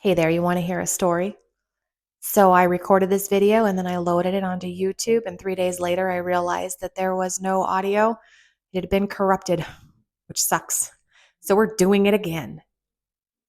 Hey there, you want to hear a story? So I recorded this video and then I loaded it onto YouTube, and 3 days later I realized that there was no audio. It had been corrupted, which sucks. So we're doing it again.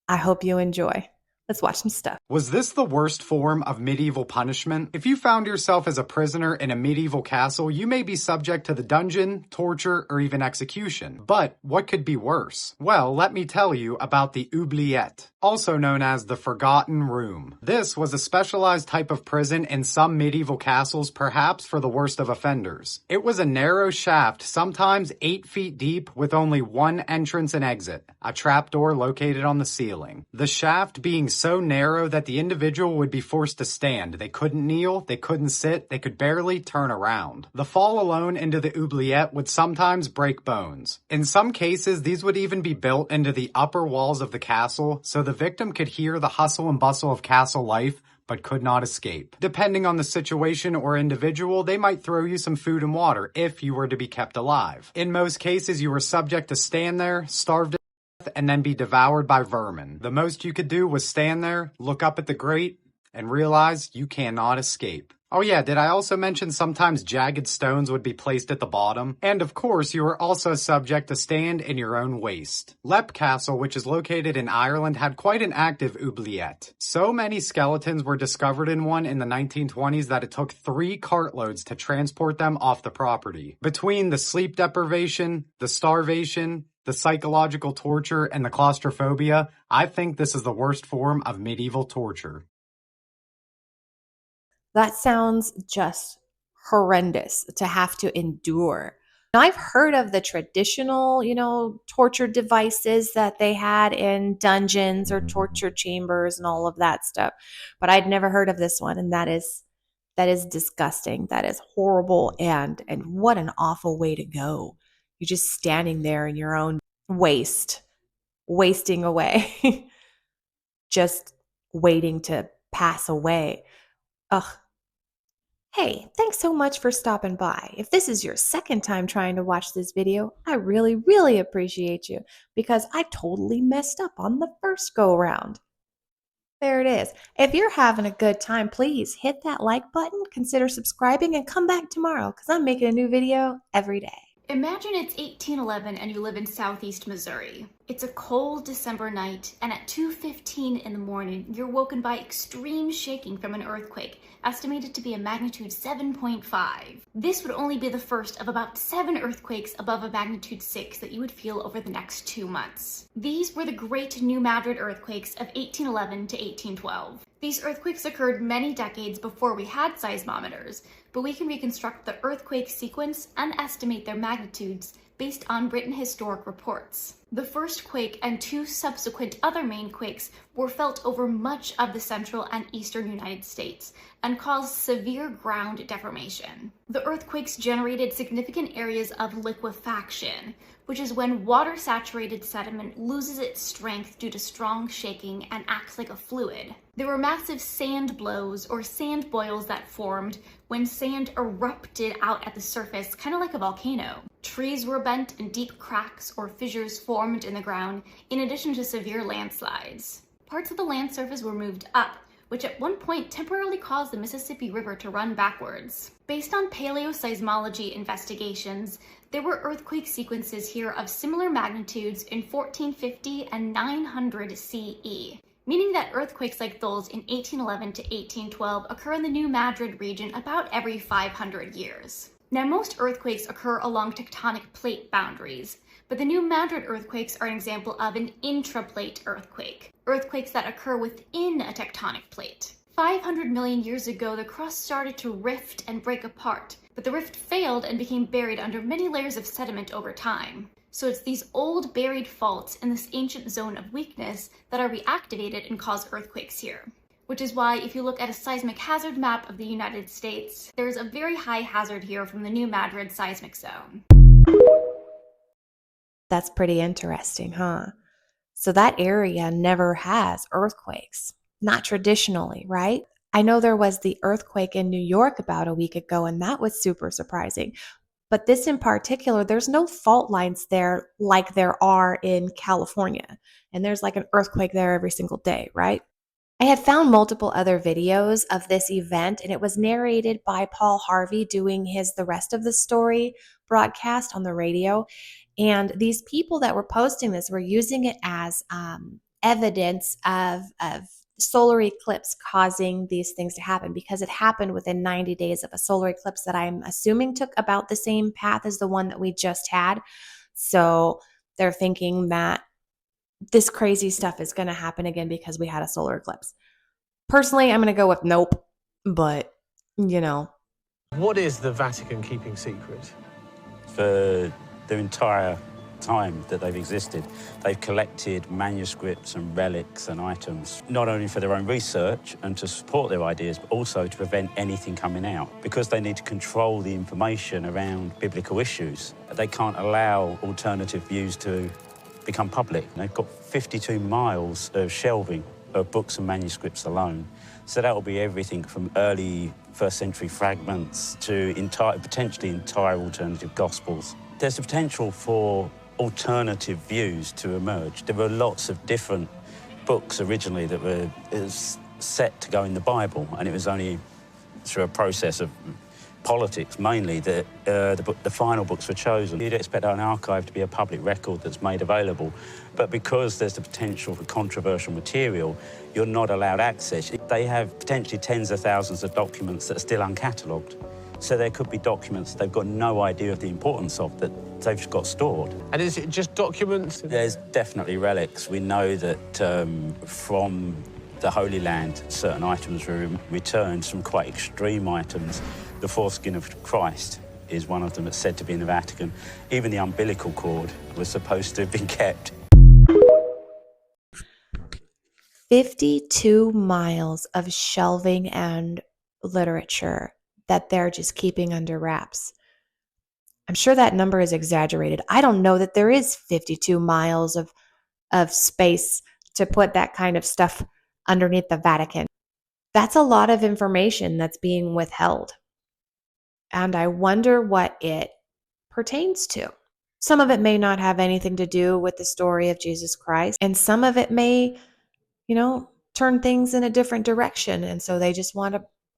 I hope you enjoy. Let's watch some stuff. Was this the worst form of medieval punishment? If you found yourself as a prisoner in a medieval castle, you may be subject to the dungeon, torture, or even execution. But what could be worse? Well, let me tell you about the oubliette, also known as the Forgotten Room. This was a specialized type of prison in some medieval castles, perhaps for the worst of offenders. It was a narrow shaft, sometimes 8 feet deep, with only one entrance and exit, a trapdoor located on the ceiling. The shaft being so narrow that the individual would be forced to stand. They couldn't kneel, they couldn't sit, they could barely turn around. The fall alone into the oubliette would sometimes break bones. In some cases, these would even be built into the upper walls of the castle, so the victim could hear the hustle and bustle of castle life, but could not escape. Depending on the situation or individual, they might throw you some food and water if you were to be kept alive. In most cases, you were subject to stand there, starve to and then be devoured by vermin. The most you could do was stand there, look up at the grate, and realize you cannot escape. Oh yeah, did I also mention sometimes jagged stones would be placed at the bottom? And of course, you were also subject to stand in your own waste. Leap Castle, which is located in Ireland, had quite an active oubliette. So many skeletons were discovered in one in the 1920s that it took 3 cartloads to transport them off the property. Between the sleep deprivation, the starvation, the psychological torture, and the claustrophobia, I think this is the worst form of medieval torture. That sounds just horrendous to have to endure. Now, I've heard of the traditional, torture devices that they had in dungeons or torture chambers and all of that stuff, but I'd never heard of this one, and that is disgusting. That is horrible, and what an awful way to go. You're just standing there in your own wasting away, just waiting to pass away. Ugh. Hey, thanks so much for stopping by. If this is your second time trying to watch this video, I really, really appreciate you because I totally messed up on the first go around. There it is. If you're having a good time, please hit that like button, consider subscribing, and come back tomorrow because I'm making a new video every day. Imagine it's 1811 and you live in southeast Missouri. It's a cold December night, and at 2:15 in the morning, you're woken by extreme shaking from an earthquake, estimated to be a magnitude 7.5. This would only be the first of about 7 earthquakes above a magnitude 6 that you would feel over the next 2 months. These were the Great New Madrid earthquakes of 1811 to 1812. These earthquakes occurred many decades before we had seismometers, but we can reconstruct the earthquake sequence and estimate their magnitudes based on written historic reports. The first quake and 2 subsequent other main quakes were felt over much of the central and eastern United States and caused severe ground deformation. The earthquakes generated significant areas of liquefaction, which is when water-saturated sediment loses its strength due to strong shaking and acts like a fluid. There were massive sand blows or sand boils that formed when sand erupted out at the surface, kind of like a volcano. Trees were bent and deep cracks or fissures formed in the ground, in addition to severe landslides. Parts of the land surface were moved up, which at one point temporarily caused the Mississippi River to run backwards. Based on paleoseismology investigations, there were earthquake sequences here of similar magnitudes in 1450 and 900 CE, meaning that earthquakes like those in 1811 to 1812 occur in the New Madrid region about every 500 years. Now, most earthquakes occur along tectonic plate boundaries, but the New Madrid earthquakes are an example of an intraplate earthquake, earthquakes that occur within a tectonic plate. 500 million years ago, the crust started to rift and break apart, but the rift failed and became buried under many layers of sediment over time. So it's these old buried faults in this ancient zone of weakness that are reactivated and cause earthquakes here. Which is why if you look at a seismic hazard map of the United States, there's a very high hazard here from the New Madrid seismic zone. That's pretty interesting, huh? So that area never has earthquakes, not traditionally, right? I know there was the earthquake in New York about a week ago, and that was super surprising. But this in particular, there's no fault lines there like there are in California. And there's like an earthquake there every single day, right? I had found multiple other videos of this event, and it was narrated by Paul Harvey doing the rest of the story broadcast on the radio. And these people that were posting this were using it as evidence of solar eclipse causing these things to happen, because it happened within 90 days of a solar eclipse that I'm assuming took about the same path as the one that we just had. So they're thinking that this crazy stuff is going to happen again because we had a solar eclipse. Personally, I'm going to go with nope, but you know. What is the Vatican keeping secret? For their entire time that they've existed, they've collected manuscripts and relics and items, not only for their own research and to support their ideas, but also to prevent anything coming out. Because they need to control the information around biblical issues, they can't allow alternative views to become public. They've got 52 miles of shelving of books and manuscripts alone. So that will be everything from early first century fragments to potentially entire alternative gospels. There's the potential for alternative views to emerge. There were lots of different books originally that were set to go in the Bible, and it was only through a process of politics mainly that the final books were chosen. You'd expect an archive to be a public record that's made available, but because there's the potential for controversial material, you're not allowed access. They have potentially tens of thousands of documents that are still uncatalogued. So there could be documents they've got no idea of the importance of that they've got stored. And is it just documents? There's definitely relics. We know that from the Holy Land, certain items were returned, some quite extreme items. The foreskin of Christ is one of them that's said to be in the Vatican. Even the umbilical cord was supposed to have been kept. 52 miles of shelving and literature that they're just keeping under wraps. I'm sure that number is exaggerated. I don't know that there is 52 miles of space to put that kind of stuff underneath the Vatican. That's a lot of information that's being withheld. And I wonder what it pertains to. Some of it may not have anything to do with the story of Jesus Christ, and some of it may, turn things in a different direction. And so they just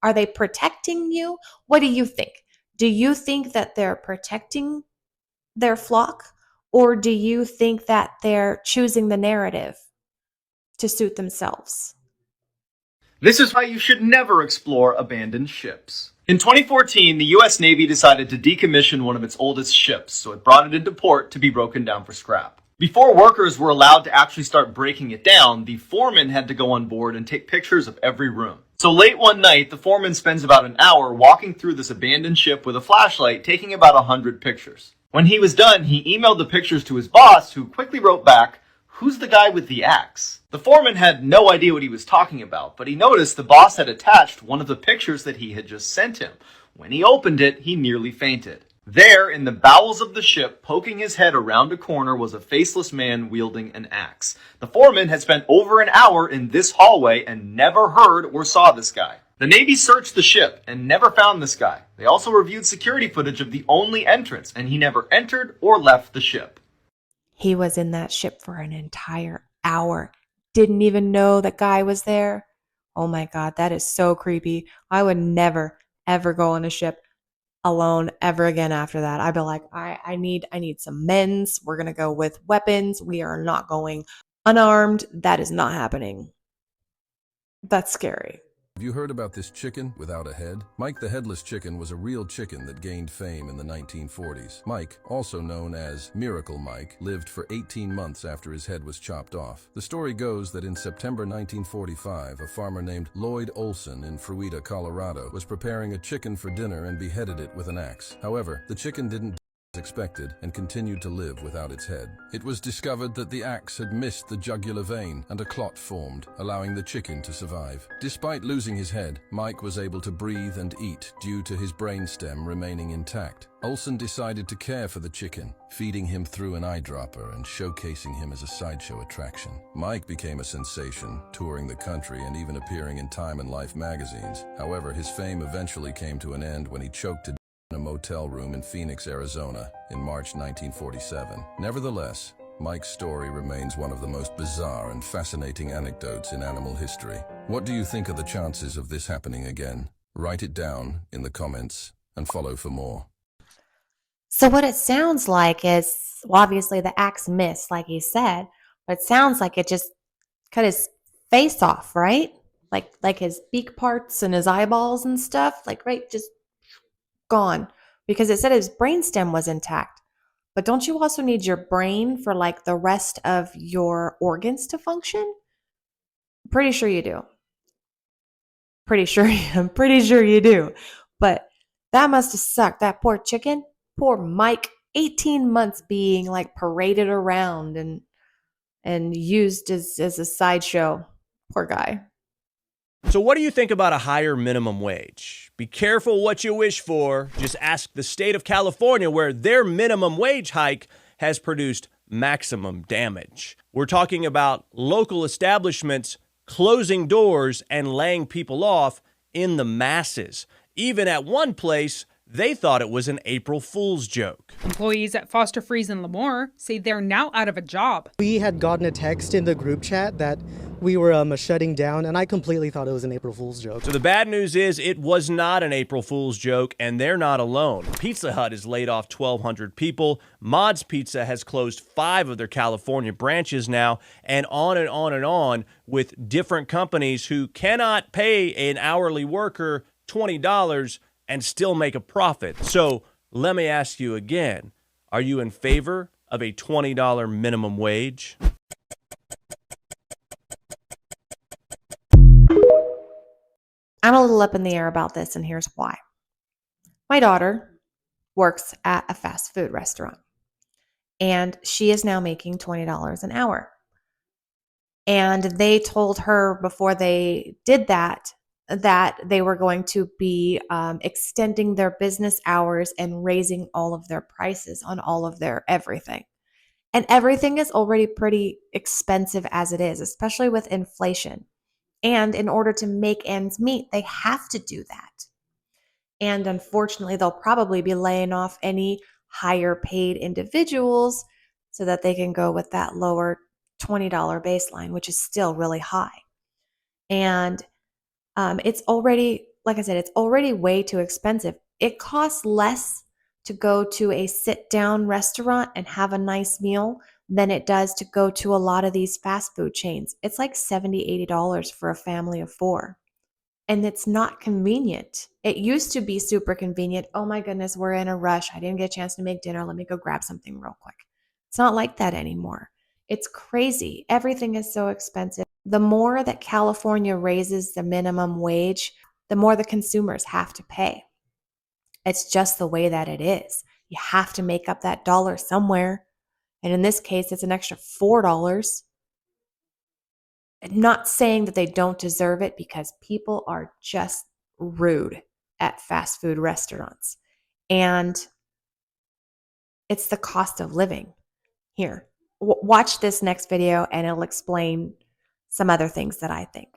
are they protecting you? What do you think? Do you think that they're protecting their flock, or do you think that they're choosing the narrative to suit themselves? This is why you should never explore abandoned ships. In 2014, the US Navy decided to decommission one of its oldest ships, so it brought it into port to be broken down for scrap. Before workers were allowed to actually start breaking it down, the foreman had to go on board and take pictures of every room. So late one night, the foreman spends about an hour walking through this abandoned ship with a flashlight, taking about 100 pictures. When he was done, he emailed the pictures to his boss, who quickly wrote back, "Who's the guy with the axe?" The foreman had no idea what he was talking about, but he noticed the boss had attached one of the pictures that he had just sent him. When he opened it, he nearly fainted. There, in the bowels of the ship, poking his head around a corner, was a faceless man wielding an axe. The foreman had spent over an hour in this hallway and never heard or saw this guy. The Navy searched the ship and never found this guy. They also reviewed security footage of the only entrance, and he never entered or left the ship. He was in that ship for an entire hour. Didn't even know that guy was there. Oh my God, that is so creepy. I would never, ever go on a ship alone ever again after that. I'd be like, I need some men's. We're going to go with weapons. We are not going unarmed. That is not happening. That's scary. Have you heard about this chicken without a head? Mike the Headless Chicken was a real chicken that gained fame in the 1940s. Mike, also known as Miracle Mike, lived for 18 months after his head was chopped off. The story goes that in September 1945, a farmer named Lloyd Olson in Fruita, Colorado, was preparing a chicken for dinner and beheaded it with an axe. However, the chicken didn't as expected and continued to live without its head. It was discovered that the axe had missed the jugular vein and a clot formed, allowing the chicken to survive. Despite losing his head, Mike was able to breathe and eat due to his brainstem remaining intact. Olson decided to care for the chicken, feeding him through an eyedropper and showcasing him as a sideshow attraction. Mike became a sensation, touring the country and even appearing in Time and Life magazines. However, his fame eventually came to an end when he choked to death in a motel room in Phoenix, Arizona, in March 1947. Nevertheless, Mike's story remains one of the most bizarre and fascinating anecdotes in animal history. What do you think are the chances of this happening again? Write it down in the comments and follow for more. So what it sounds like is, well, obviously the axe missed, like he said, but it sounds like it just cut his face off, right? Like his beak parts and his eyeballs and stuff, like right, just gone. Because it said his brainstem was intact. But don't you also need your brain for like the rest of your organs to function? Pretty sure you do. I'm pretty sure you do. But that must have sucked. That poor chicken, poor Mike, 18 months being like paraded around and used as a sideshow. Poor guy. So what do you think about a higher minimum wage? Be careful what you wish for. Just ask the state of California, where their minimum wage hike has produced maximum damage. We're talking about local establishments closing doors and laying people off in the masses. Even at one place, they thought it was an April Fool's joke. Employees at Foster Freeze in Lemoore say they're now out of a job. We had gotten a text in the group chat that we were shutting down, and I completely thought it was an April Fool's joke. So the bad news is it was not an April Fool's joke, and they're not alone. Pizza Hut has laid off 1,200 people. Mod's Pizza has closed 5 of their California branches now, and on and on and on with different companies who cannot pay an hourly worker $20 and still make a profit. So let me ask you again, are you in favor of a $20 minimum wage? I'm a little up in the air about this, and here's why. My daughter works at a fast food restaurant, and she is now making $20 an hour. And they told her before they did that they were going to be extending their business hours and raising all of their prices on all of their everything. And everything is already pretty expensive as it is, especially with inflation. And in order to make ends meet, they have to do that. And unfortunately, they'll probably be laying off any higher paid individuals so that they can go with that lower $20 baseline, which is still really high. And it's already, like I said, it's already way too expensive. It costs less to go to a sit-down restaurant and have a nice meal than it does to go to a lot of these fast food chains. It's like $70, $80 for a family of 4. And it's not convenient. It used to be super convenient. Oh my goodness, we're in a rush. I didn't get a chance to make dinner. Let me go grab something real quick. It's not like that anymore. It's crazy. Everything is so expensive. The more that California raises the minimum wage, the more the consumers have to pay. It's just the way that it is. You have to make up that dollar somewhere. And in this case, it's an extra $4. Not saying that they don't deserve it, because people are just rude at fast food restaurants. And it's the cost of living. Here, watch this next video and it'll explain some other things that I think.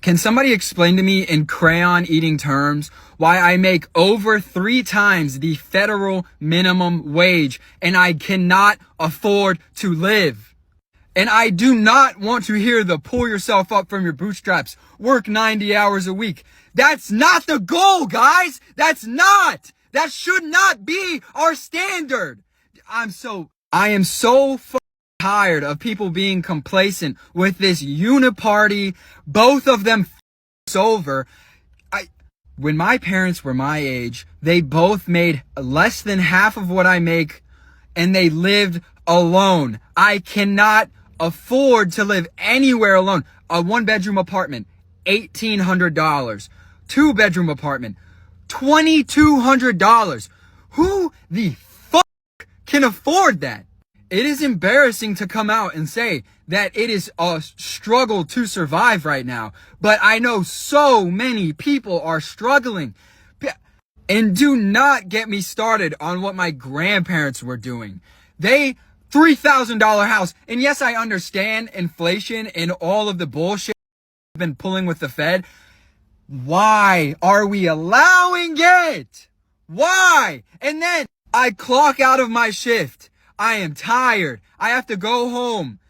Can somebody explain to me in crayon eating terms why I make over 3 times the federal minimum wage and I cannot afford to live? And I do not want to hear the pull yourself up from your bootstraps, work 90 hours a week. That's not the goal, guys. That should not be our standard. I am so tired of people being complacent with this uniparty, both of them over. When my parents were my age, they both made less than half of what I make, and they lived alone. I cannot afford to live anywhere alone. A 1-bedroom apartment, $1,800. 2-bedroom apartment, $2,200. Who the fuck can afford that? It is embarrassing to come out and say that it is a struggle to survive right now, but I know so many people are struggling. And do not get me started on what my grandparents were doing. They, $3,000 house. And yes, I understand inflation and all of the bullshit I've been pulling with the Fed. Why are we allowing it? Why? And then I clock out of my shift. I am tired. I have to go home.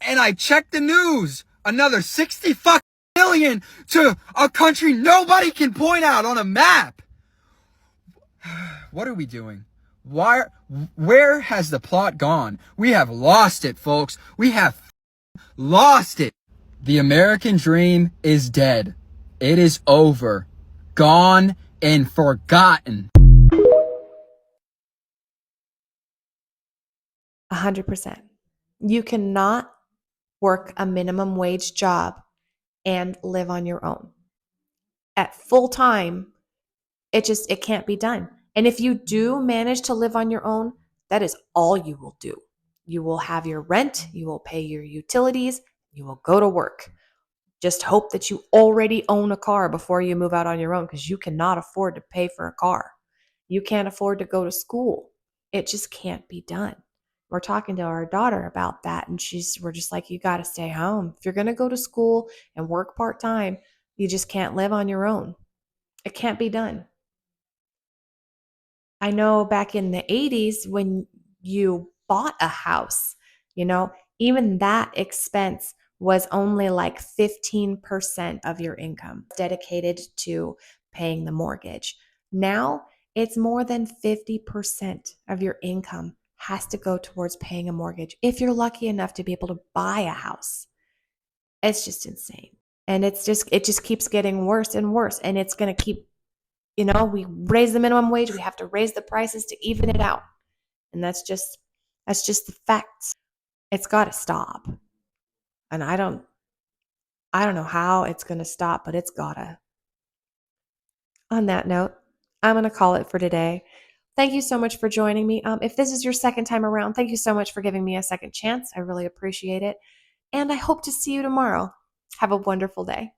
And I check the news. Another 60 fucking million to a country nobody can point out on a map. What are we doing? Where has the plot gone? We have lost it, folks. We have lost it. The American dream is dead. It is over. Gone and forgotten. 100%. You cannot work a minimum wage job and live on your own. At full time, it can't be done. And if you do manage to live on your own, that is all you will do. You will have your rent, you will pay your utilities, you will go to work. Just hope that you already own a car before you move out on your own, because you cannot afford to pay for a car. You can't afford to go to school. It just can't be done. We're talking to our daughter about that, and we're just like, you got to stay home. If you're going to go to school and work part-time, you just can't live on your own. It can't be done. I know back in the 80s when you bought a house, even that expense was only like 15% of your income dedicated to paying the mortgage. Now it's more than 50% of your income has to go towards paying a mortgage if you're lucky enough to be able to buy a house. It's just insane. And it just keeps getting worse and worse. And it's going to keep, we raise the minimum wage, we have to raise the prices to even it out. And that's just the facts. It's got to stop. And I don't know how it's going to stop, but it's gotta. On that note, I'm going to call it for today. Thank you so much for joining me. If this is your second time around, thank you so much for giving me a second chance. I really appreciate it. And I hope to see you tomorrow. Have a wonderful day.